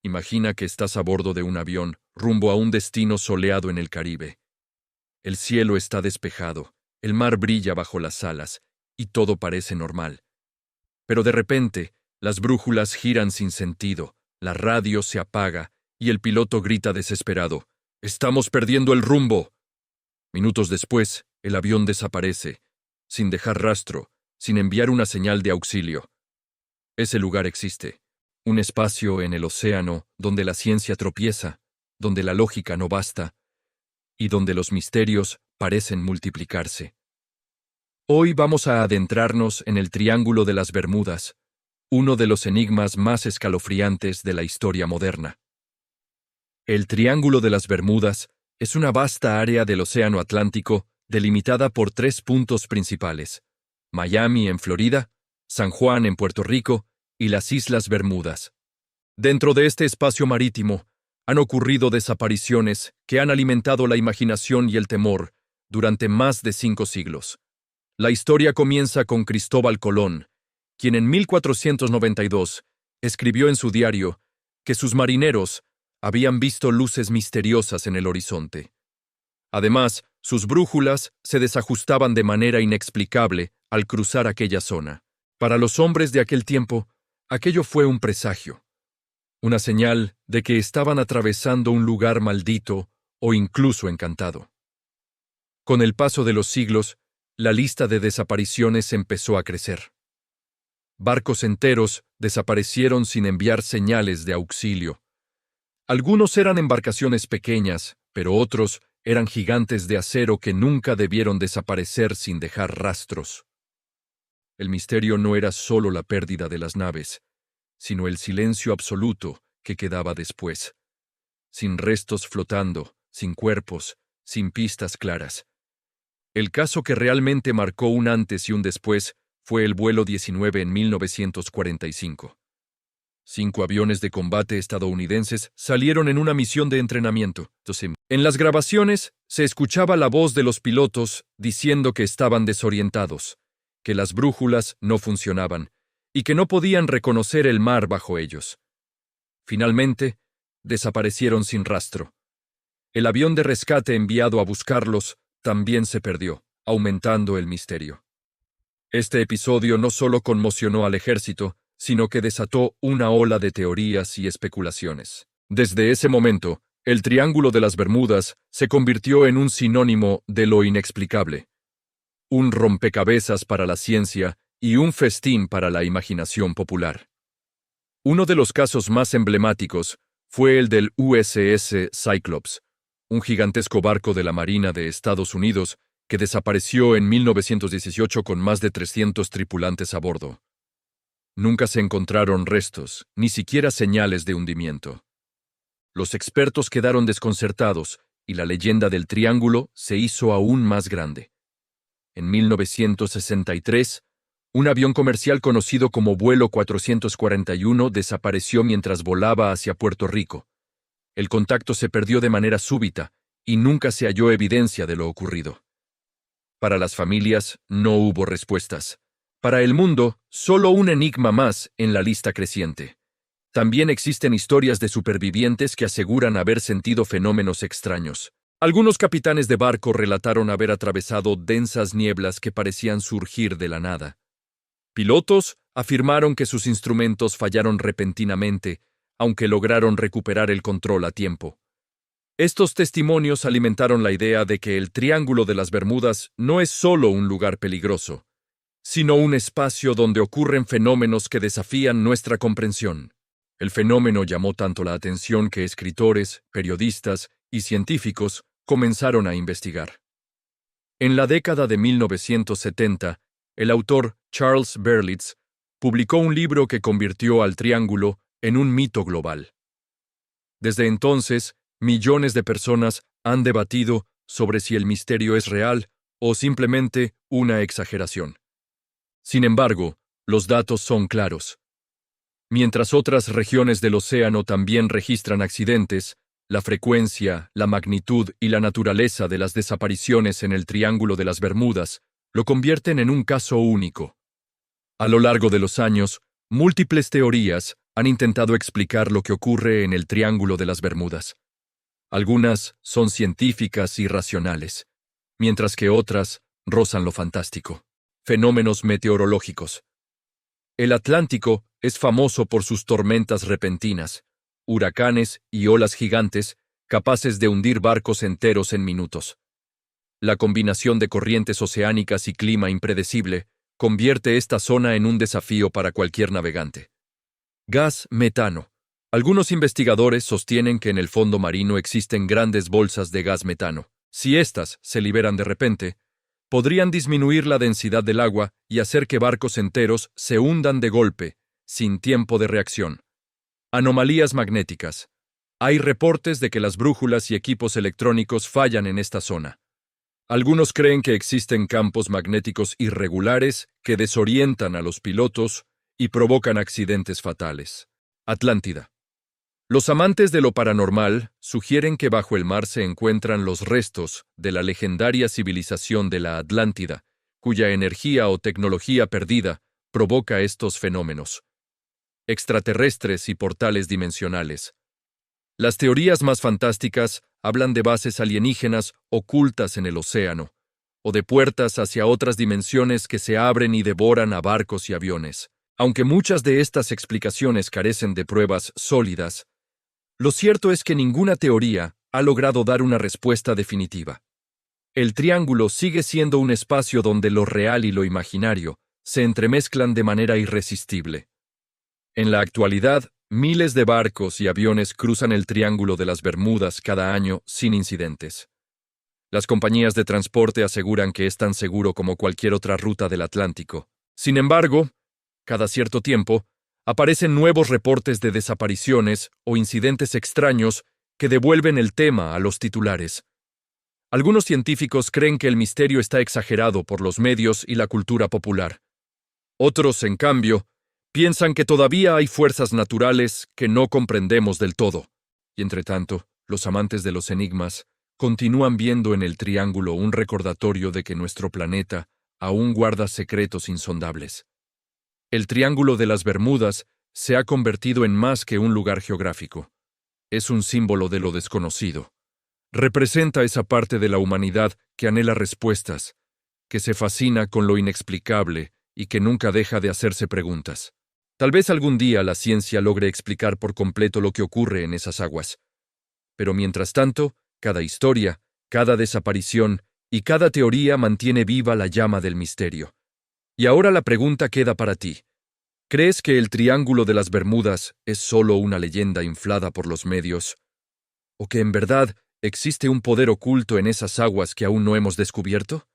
Imagina que estás a bordo de un avión, rumbo a un destino soleado en el Caribe. El cielo está despejado, el mar brilla bajo las alas, y todo parece normal. Pero de repente, las brújulas giran sin sentido, la radio se apaga, y el piloto grita desesperado: «¡Estamos perdiendo el rumbo!». Minutos después, el avión desaparece, sin dejar rastro, sin enviar una señal de auxilio. Ese lugar existe, un espacio en el océano donde la ciencia tropieza, donde la lógica no basta, y donde los misterios parecen multiplicarse. Hoy vamos a adentrarnos en el Triángulo de las Bermudas, uno de los enigmas más escalofriantes de la historia moderna. El Triángulo de las Bermudas es una vasta área del Océano Atlántico delimitada por 3 puntos principales: Miami en Florida, San Juan en Puerto Rico y las Islas Bermudas. Dentro de este espacio marítimo han ocurrido desapariciones que han alimentado la imaginación y el temor durante más de 5 siglos. La historia comienza con Cristóbal Colón, quien en 1492 escribió en su diario que sus marineros habían visto luces misteriosas en el horizonte. Además, sus brújulas se desajustaban de manera inexplicable al cruzar aquella zona. Para los hombres de aquel tiempo, aquello fue un presagio, una señal de que estaban atravesando un lugar maldito o incluso encantado. Con el paso de los siglos, la lista de desapariciones empezó a crecer. Barcos enteros desaparecieron sin enviar señales de auxilio. Algunos eran embarcaciones pequeñas, pero otros eran gigantes de acero que nunca debieron desaparecer sin dejar rastros. El misterio no era solo la pérdida de las naves, sino el silencio absoluto que quedaba después. Sin restos flotando, sin cuerpos, sin pistas claras. El caso que realmente marcó un antes y un después fue el vuelo 19 en 1945. 5 aviones de combate estadounidenses salieron en una misión de entrenamiento. En las grabaciones se escuchaba la voz de los pilotos diciendo que estaban desorientados, que las brújulas no funcionaban y que no podían reconocer el mar bajo ellos. Finalmente, desaparecieron sin rastro. El avión de rescate enviado a buscarlos también se perdió, aumentando el misterio. Este episodio no solo conmocionó al ejército, sino que desató una ola de teorías y especulaciones. Desde ese momento, el Triángulo de las Bermudas se convirtió en un sinónimo de lo inexplicable, un rompecabezas para la ciencia y un festín para la imaginación popular. Uno de los casos más emblemáticos fue el del USS Cyclops, un gigantesco barco de la Marina de Estados Unidos que desapareció en 1918 con más de 300 tripulantes a bordo. Nunca se encontraron restos, ni siquiera señales de hundimiento. Los expertos quedaron desconcertados y la leyenda del Triángulo se hizo aún más grande. En 1963, un avión comercial conocido como Vuelo 441 desapareció mientras volaba hacia Puerto Rico. El contacto se perdió de manera súbita y nunca se halló evidencia de lo ocurrido. Para las familias no hubo respuestas. Para el mundo, solo un enigma más en la lista creciente. También existen historias de supervivientes que aseguran haber sentido fenómenos extraños. Algunos capitanes de barco relataron haber atravesado densas nieblas que parecían surgir de la nada. Pilotos afirmaron que sus instrumentos fallaron repentinamente, aunque lograron recuperar el control a tiempo. Estos testimonios alimentaron la idea de que el Triángulo de las Bermudas no es solo un lugar peligroso, sino un espacio donde ocurren fenómenos que desafían nuestra comprensión. El fenómeno llamó tanto la atención que escritores, periodistas y científicos comenzaron a investigar. En la década de 1970, el autor Charles Berlitz publicó un libro que convirtió al Triángulo en un mito global. Desde entonces, millones de personas han debatido sobre si el misterio es real o simplemente una exageración. Sin embargo, los datos son claros. Mientras otras regiones del océano también registran accidentes, la frecuencia, la magnitud y la naturaleza de las desapariciones en el Triángulo de las Bermudas lo convierten en un caso único. A lo largo de los años, múltiples teorías han intentado explicar lo que ocurre en el Triángulo de las Bermudas. Algunas son científicas y racionales, mientras que otras rozan lo fantástico. Fenómenos meteorológicos. El Atlántico es famoso por sus tormentas repentinas, huracanes y olas gigantes capaces de hundir barcos enteros en minutos. La combinación de corrientes oceánicas y clima impredecible convierte esta zona en un desafío para cualquier navegante. Gas metano. Algunos investigadores sostienen que en el fondo marino existen grandes bolsas de gas metano. Si éstas se liberan de repente, podrían disminuir la densidad del agua y hacer que barcos enteros se hundan de golpe, sin tiempo de reacción. Anomalías magnéticas. Hay reportes de que las brújulas y equipos electrónicos fallan en esta zona. Algunos creen que existen campos magnéticos irregulares que desorientan a los pilotos y provocan accidentes fatales. Atlántida. Los amantes de lo paranormal sugieren que bajo el mar se encuentran los restos de la legendaria civilización de la Atlántida, cuya energía o tecnología perdida provoca estos fenómenos. Extraterrestres y portales dimensionales. Las teorías más fantásticas hablan de bases alienígenas ocultas en el océano, o de puertas hacia otras dimensiones que se abren y devoran a barcos y aviones. Aunque muchas de estas explicaciones carecen de pruebas sólidas, lo cierto es que ninguna teoría ha logrado dar una respuesta definitiva. El triángulo sigue siendo un espacio donde lo real y lo imaginario se entremezclan de manera irresistible. En la actualidad, miles de barcos y aviones cruzan el Triángulo de las Bermudas cada año sin incidentes. Las compañías de transporte aseguran que es tan seguro como cualquier otra ruta del Atlántico. Sin embargo, cada cierto tiempo, aparecen nuevos reportes de desapariciones o incidentes extraños que devuelven el tema a los titulares. Algunos científicos creen que el misterio está exagerado por los medios y la cultura popular. Otros, en cambio, piensan que todavía hay fuerzas naturales que no comprendemos del todo. Y entretanto, los amantes de los enigmas continúan viendo en el triángulo un recordatorio de que nuestro planeta aún guarda secretos insondables. El Triángulo de las Bermudas se ha convertido en más que un lugar geográfico. Es un símbolo de lo desconocido. Representa esa parte de la humanidad que anhela respuestas, que se fascina con lo inexplicable y que nunca deja de hacerse preguntas. Tal vez algún día la ciencia logre explicar por completo lo que ocurre en esas aguas. Pero mientras tanto, cada historia, cada desaparición y cada teoría mantiene viva la llama del misterio. Y ahora la pregunta queda para ti. ¿Crees que el Triángulo de las Bermudas es solo una leyenda inflada por los medios? ¿O que en verdad existe un poder oculto en esas aguas que aún no hemos descubierto?